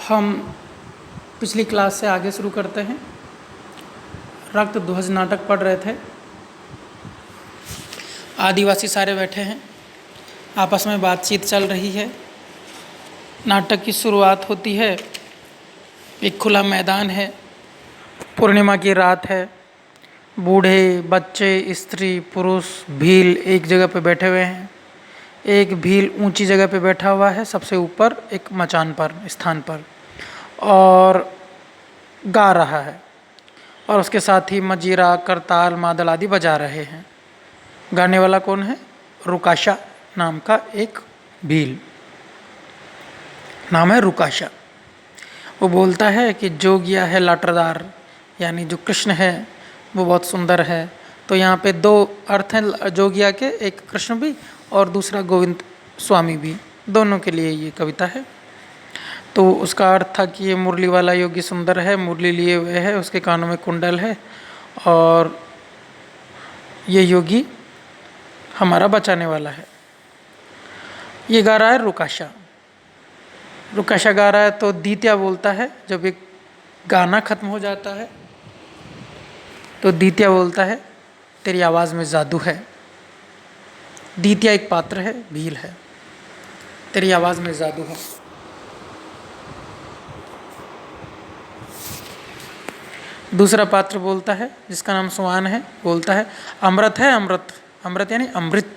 हम पिछली क्लास से आगे शुरू करते हैं। रक्त ध्वज नाटक पढ़ रहे थे। आदिवासी सारे बैठे हैं, आपस में बातचीत चल रही है। नाटक की शुरुआत होती है। एक खुला मैदान है, पूर्णिमा की रात है। बूढ़े, बच्चे, स्त्री, पुरुष, भील एक जगह पे बैठे हुए हैं। एक भील ऊंची जगह पे बैठा हुआ है, सबसे ऊपर एक मचान पर स्थान पर, और गा रहा है। और उसके साथ ही मजीरा, करताल, मादल आदि बजा रहे हैं। गाने वाला कौन है? रुकाशा नाम का एक भील, नाम है रुकाशा। वो बोलता है कि जोगिया है लाटरदार, यानी जो कृष्ण है वो बहुत सुंदर है। तो यहाँ पे दो अर्थ हैं जोगिया के, एक कृष्ण भी और दूसरा गोविंद स्वामी भी, दोनों के लिए ये कविता है। तो उसका अर्थ था कि ये मुरली वाला योगी सुंदर है, मुरली लिए हुए है, उसके कानों में कुंडल है, और ये योगी हमारा बचाने वाला है। ये गा रहा है रुकाशा। रुकाशा गा रहा है तो दीत्या बोलता है, जब एक गाना खत्म हो जाता है तो दीत्या बोलता है तेरी आवाज़ में जादू है। दीत्या एक पात्र है, भील है। तेरी आवाज़ में जादू है। दूसरा पात्र बोलता है, जिसका नाम सुआन है, बोलता है अमृत है, अमृत। अमृत यानी अमृत।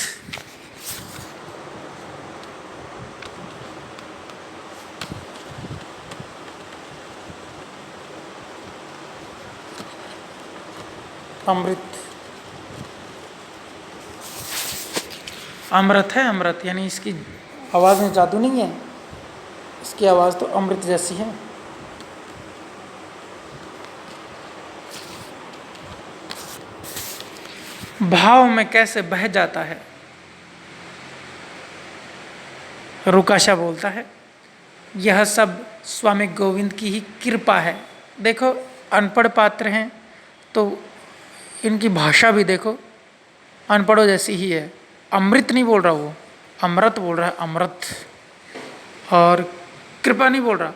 अमृत, अमृत है, अमृत यानी इसकी आवाज़ में जादू नहीं है, इसकी आवाज़ तो अमृत जैसी है। भाव में कैसे बह जाता है। रुकाशा बोलता है यह सब स्वामी गोविंद की ही कृपा है। देखो अनपढ़ पात्र हैं तो इनकी भाषा भी देखो अनपढ़ों जैसी ही है। अमृत नहीं बोल रहा वो, अमृत बोल रहा है, अमृत। और कृपा नहीं बोल रहा,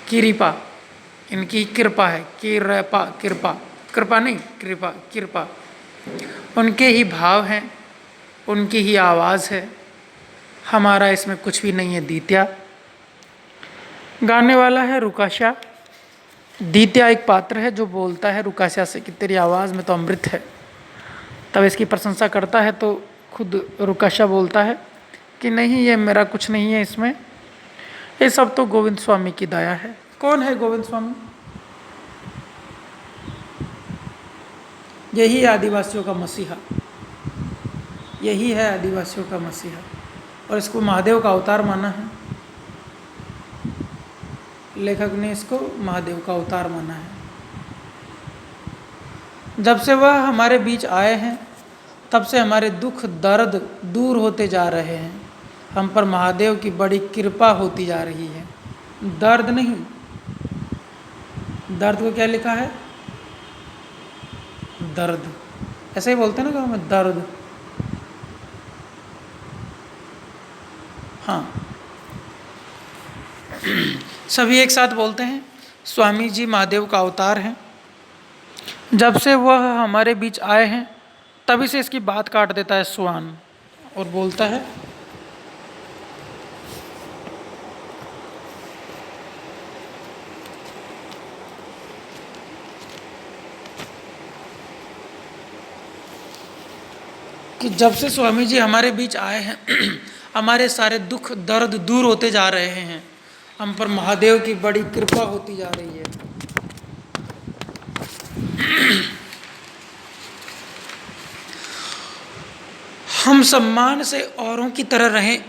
कृपा। इनकी कृपा है, कृपा, कृपा, कृपा नहीं, कृपा, कृपा। उनके ही भाव हैं, उनकी ही आवाज़ है, हमारा इसमें कुछ भी नहीं है। दीत्या गाने वाला है रुकाशा। दीत्या एक पात्र है जो बोलता है रुकाशा से कि तेरी आवाज़ में तो अमृत है। तब इसकी प्रशंसा करता है तो खुद रुकाशा बोलता है कि नहीं, ये मेरा कुछ नहीं है इसमें, ये सब तो गोविंद स्वामी की दया है। कौन है गोविंद स्वामी? यही है आदिवासियों का मसीहा, यही है आदिवासियों का मसीहा। और इसको महादेव का अवतार माना है। लेखक ने इसको महादेव का अवतार माना है। जब से वह हमारे बीच आए हैं तब से हमारे दुख दर्द दूर होते जा रहे हैं। हम पर महादेव की बड़ी कृपा होती जा रही है। दर्द नहीं, दर्द को क्या लिखा है? दर्द। ऐसे ही बोलते हैं ना गाँव में, दर्द। हाँ, सभी एक साथ बोलते हैं स्वामी जी महादेव का अवतार हैं। जब से वह हमारे बीच आए हैं तभी से इसकी बात काट देता है सुआन, और बोलता है कि जब से स्वामी जी हमारे बीच आए हैं हमारे सारे दुख दर्द दूर होते जा रहे हैं। हम पर महादेव की बड़ी कृपा होती जा रही है। हम सम्मान से औरों की तरह रहें,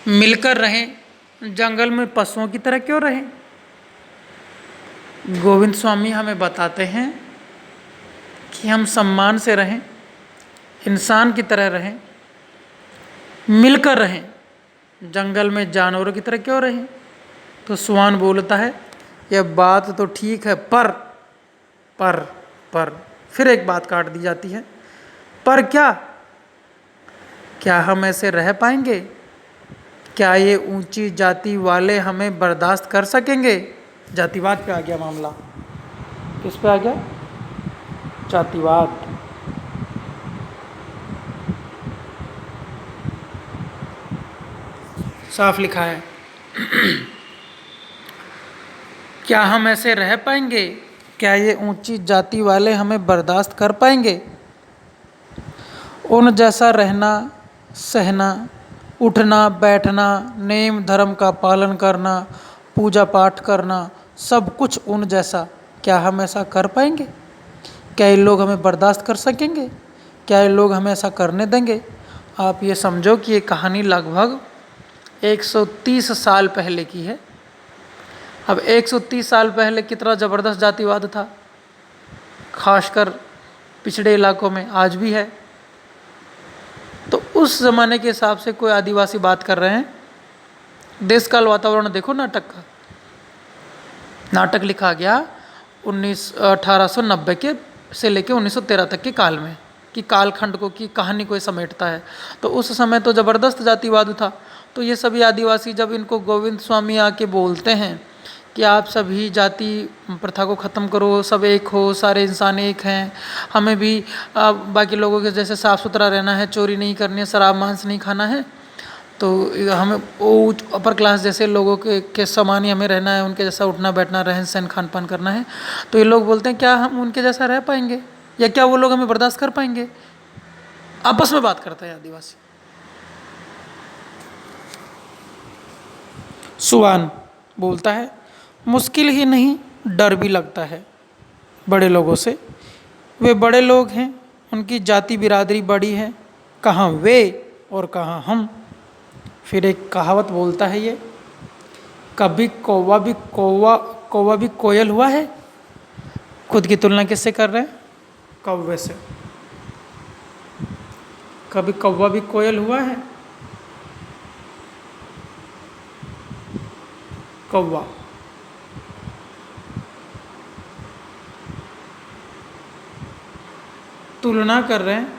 मिलकर रहें, जंगल में पशुओं की तरह क्यों रहें? गोविंद स्वामी हमें बताते हैं कि हम सम्मान से रहें, इंसान की तरह रहें, मिलकर रहें, जंगल में जानवरों की तरह क्यों रहें? तो सुआन बोलता है यह बात तो ठीक है, पर फिर एक बात काट दी जाती है। पर क्या हम ऐसे रह पाएंगे? क्या ये ऊंची जाति वाले हमें बर्दाश्त कर सकेंगे? जातिवाद पे आ गया मामला। किस पे आ गया? जातिवाद। साफ लिखा है। क्या हम ऐसे रह पाएंगे? क्या ये ऊंची जाति वाले हमें बर्दाश्त कर पाएंगे? उन जैसा रहना, सहना, उठना बैठना, नेम धर्म का पालन करना, पूजा पाठ करना, सब कुछ उन जैसा, क्या हम ऐसा कर पाएंगे? क्या ये लोग हमें बर्दाश्त कर सकेंगे? क्या ये लोग हमें ऐसा करने देंगे? आप ये समझो कि ये कहानी लगभग 130 साल पहले की है। अब 130 साल पहले कितना ज़बरदस्त जातिवाद था, खासकर पिछड़े इलाकों में, आज भी है। तो उस ज़माने के हिसाब से कोई आदिवासी बात कर रहे हैं। देश काल वातावरण देखो नाटक का। नाटक लिखा गया 1890 के से लेके 1913 तक के काल में, कि कालखंड को, की कहानी को समेटता है। तो उस समय तो ज़बरदस्त जातिवाद था। तो ये सभी आदिवासी जब इनको गोविंद स्वामी आके बोलते हैं कि आप सभी जाति प्रथा को ख़त्म करो, सब एक हो, सारे इंसान एक हैं, हमें भी बाकी लोगों के जैसे साफ़ सुथरा रहना है, चोरी नहीं करनी है, शराब मांस नहीं खाना है, तो हमें वो अपर क्लास जैसे लोगों के समान ही हमें रहना है, उनके जैसा उठना बैठना, रहन सहन खान पान करना है। तो ये लोग बोलते हैं क्या हम उनके जैसा रह पाएंगे, या क्या वो लोग हमें बर्दाश्त कर पाएंगे? आपस में बात करते हैं आदिवासी। सुवान बोलता है मुश्किल ही नहीं, डर भी लगता है बड़े लोगों से। वे बड़े लोग हैं, उनकी जाति बिरादरी बड़ी है, कहाँ वे और कहाँ हम। फिर एक कहावत बोलता है ये, कभी कौवा भी कोयल हुआ है। खुद की तुलना किससे कर रहे हैं? कौवे से। कभी कौवा भी कोयल हुआ है? कौवा। तुलना कर रहे हैं।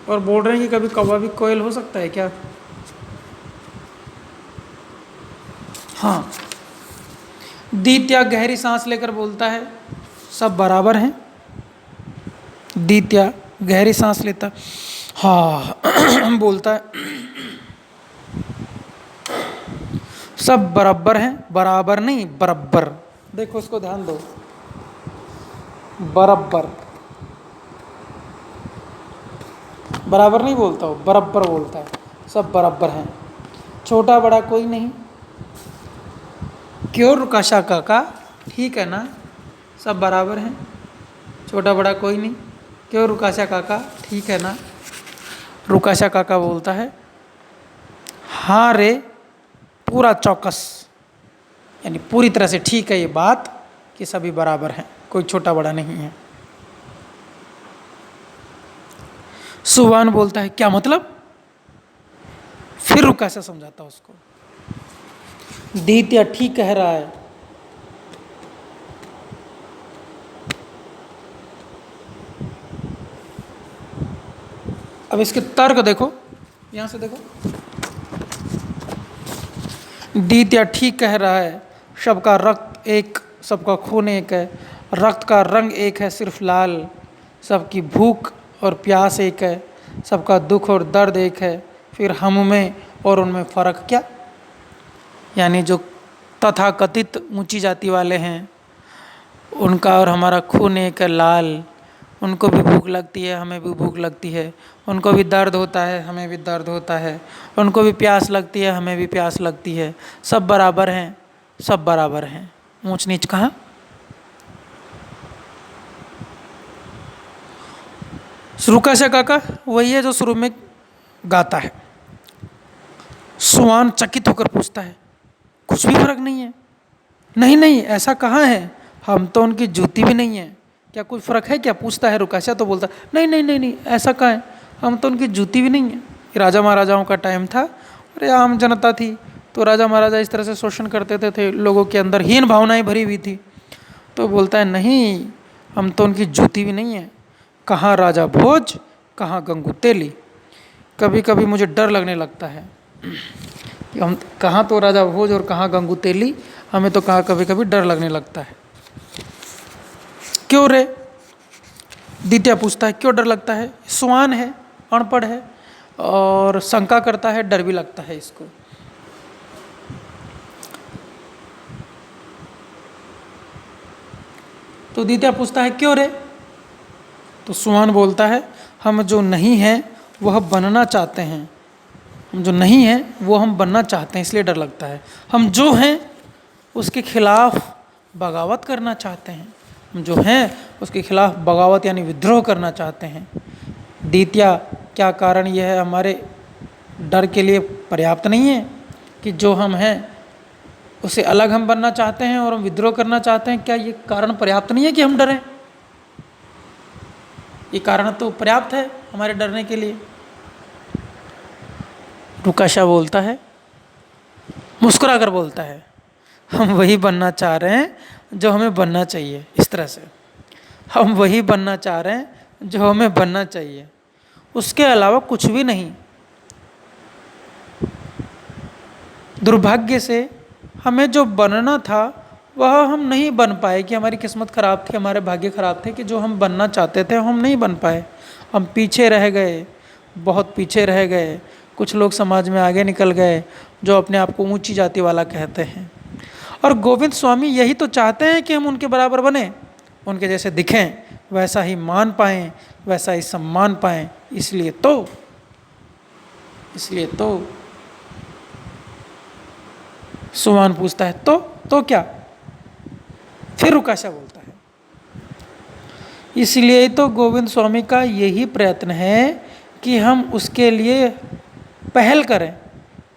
और बोल रहे हैं कि कभी कौवा भी कोयल हो सकता है क्या? हाँ। दीत्या गहरी सांस लेकर बोलता है सब बराबर हैं। दीत्या गहरी सांस लेता हाँ बोलता है सब बराबर हैं, बराबर नहीं बराबर। देखो इसको ध्यान दो, बराबर, बराबर नहीं बोलता हो, बराबर बोलता है। सब बराबर हैं, छोटा बड़ा कोई नहीं। क्यों रुकाशा काका, ठीक है ना, सब बराबर हैं, छोटा बड़ा कोई नहीं। क्यों रुकाशा काका, ठीक है ना। रुकाशा काका बोलता है हाँ रे, पूरा चौकस, यानी पूरी तरह से ठीक है ये बात कि सभी बराबर हैं, कोई छोटा बड़ा नहीं है। सुवान बोलता है क्या मतलब? फिर रुकाशा समझाता उसको। दीत्या ठीक कह रहा है। अब इसके तर्क देखो, यहां से देखो। दीत्या ठीक कह रहा है, सबका रक्त एक, सबका खून एक है, रक्त का रंग एक है सिर्फ लाल, सबकी भूख और प्यास एक है, सबका दुख और दर्द एक है, फिर हम में और उनमें फ़र्क क्या? यानी जो तथाकथित ऊंची जाति वाले हैं, उनका और हमारा खून एक है लाल, उनको भी भूख लगती है, हमें भी भूख लगती है, उनको भी दर्द होता है, हमें भी दर्द होता है, उनको भी प्यास लगती है, हमें भी प्यास लगती है, सब बराबर हैं, सब बराबर हैं। ऊंच नीच कहाँ? रुकाशा काका वही है जो शुरू में गाता है। सुवान चकित होकर पूछता है कुछ भी फर्क नहीं है? नहीं नहीं, ऐसा कहाँ है, हम तो उनकी जूती भी नहीं है, क्या कोई फ़र्क है क्या? पूछता है रुकाशा। तो बोलता नहीं नहीं नहीं नहीं, ऐसा कहाँ है, हम तो उनकी जूती भी नहीं है। राजा महाराजाओं का टाइम था और आम जनता थी, तो राजा महाराजा इस तरह से शोषण करते थे, लोगों के अंदर हीन भावनाएं भरी हुई थी। तो बोलता है नहीं, हम तो उनकी जूती भी नहीं है। कहाँ राजा भोज, कहाँ गंगू तेली। कभी कभी मुझे डर लगने लगता है कि हम कहाँ तो राजा भोज और कहाँ गंगू तेली, हमें तो कहाँ कभी कभी डर लगने लगता है। क्यों रे? द्वितीय पूछता है क्यों डर लगता है? स्वान है, अनपढ़ है और शंका करता है, डर भी लगता है इसको। तो द्वितीय पूछता है क्यों रे? तो सुहान बोलता है हम जो नहीं हैं वह बनना चाहते हैं, हम जो नहीं हैं वो हम बनना चाहते हैं, इसलिए डर लगता है। हम जो हैं उसके खिलाफ बगावत करना चाहते हैं, हम जो हैं उसके खिलाफ बगावत यानी विद्रोह करना चाहते हैं। द्वितीय, क्या कारण यह है हमारे डर के लिए पर्याप्त नहीं है कि जो हम हैं उसे अलग हम बनना चाहते हैं और हम विद्रोह करना चाहते हैं? क्या ये कारण पर्याप्त नहीं है कि हम डरें? ये कारण तो पर्याप्त है हमारे डरने के लिए। रुकाशा बोलता है, मुस्कुरा कर बोलता है, हम वही बनना चाह रहे हैं जो हमें बनना चाहिए। इस तरह से हम वही बनना चाह रहे हैं जो हमें बनना चाहिए, उसके अलावा कुछ भी नहीं। दुर्भाग्य से हमें जो बनना था वह हम नहीं बन पाए, कि हमारी किस्मत खराब थी, हमारे भाग्य खराब थे कि जो हम बनना चाहते थे हम नहीं बन पाए। हम पीछे रह गए, बहुत पीछे रह गए। कुछ लोग समाज में आगे निकल गए जो अपने आप को ऊंची जाति वाला कहते हैं। और गोविंद स्वामी यही तो चाहते हैं कि हम उनके बराबर बने, उनके जैसे दिखें, वैसा ही मान पाएँ, वैसा ही सम्मान पाएँ। इसलिए तो सुमान पूछता है तो क्या? फिर रुकाशा बोलता है, इसलिए तो गोविंद स्वामी का यही प्रयत्न है कि हम उसके लिए पहल करें,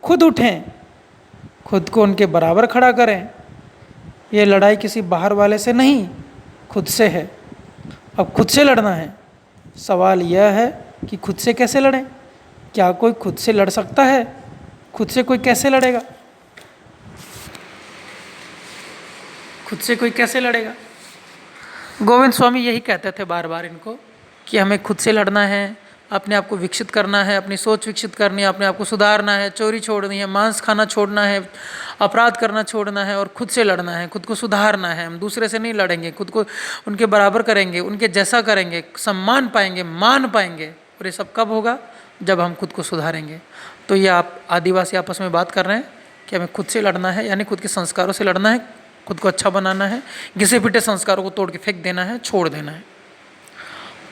खुद उठें, खुद को उनके बराबर खड़ा करें। ये लड़ाई किसी बाहर वाले से नहीं, खुद से है। अब खुद से लड़ना है। सवाल यह है कि खुद से कैसे लड़ें? क्या कोई खुद से लड़ सकता है? खुद से कोई कैसे लड़ेगा? खुद से कोई कैसे लड़ेगा? गोविंद स्वामी यही कहते थे बार बार इनको कि हमें खुद से लड़ना है, अपने आप को विकसित करना है, अपनी सोच विकसित करनी है, अपने आप को सुधारना है, चोरी छोड़नी है, मांस खाना छोड़ना है, अपराध करना छोड़ना है और खुद से लड़ना है, खुद को सुधारना है। हम दूसरे से नहीं लड़ेंगे, खुद को उनके बराबर करेंगे, उनके जैसा करेंगे, सम्मान पाएंगे, मान पाएंगे। और ये सब कब होगा? जब हम खुद को सुधारेंगे। तो ये आप आदिवासी आपस में बात कर रहे हैं कि हमें खुद से लड़ना है, यानी खुद के संस्कारों से लड़ना है, खुद को अच्छा बनाना है, घिसे पिटे संस्कारों को तोड़ के फेंक देना है, छोड़ देना है।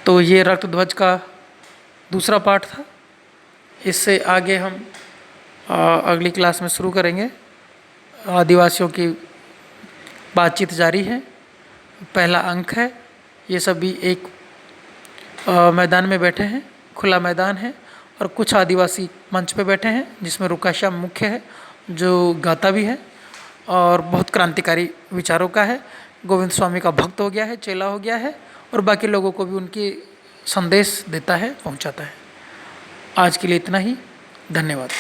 तो ये रक्त ध्वज का दूसरा पार्ट था। इससे आगे हम अगली क्लास में शुरू करेंगे। आदिवासियों की बातचीत जारी है। पहला अंक है, ये सभी एक मैदान में बैठे हैं, खुला मैदान है और कुछ आदिवासी मंच पे बैठे हैं जिसमें रुकाशा मुख्य है जो गाता भी है और बहुत क्रांतिकारी विचारों का है। गोविंद स्वामी का भक्त हो गया है, चेला हो गया है और बाकी लोगों को भी उनकी संदेश देता है, पहुंचाता है। आज के लिए इतना ही। धन्यवाद।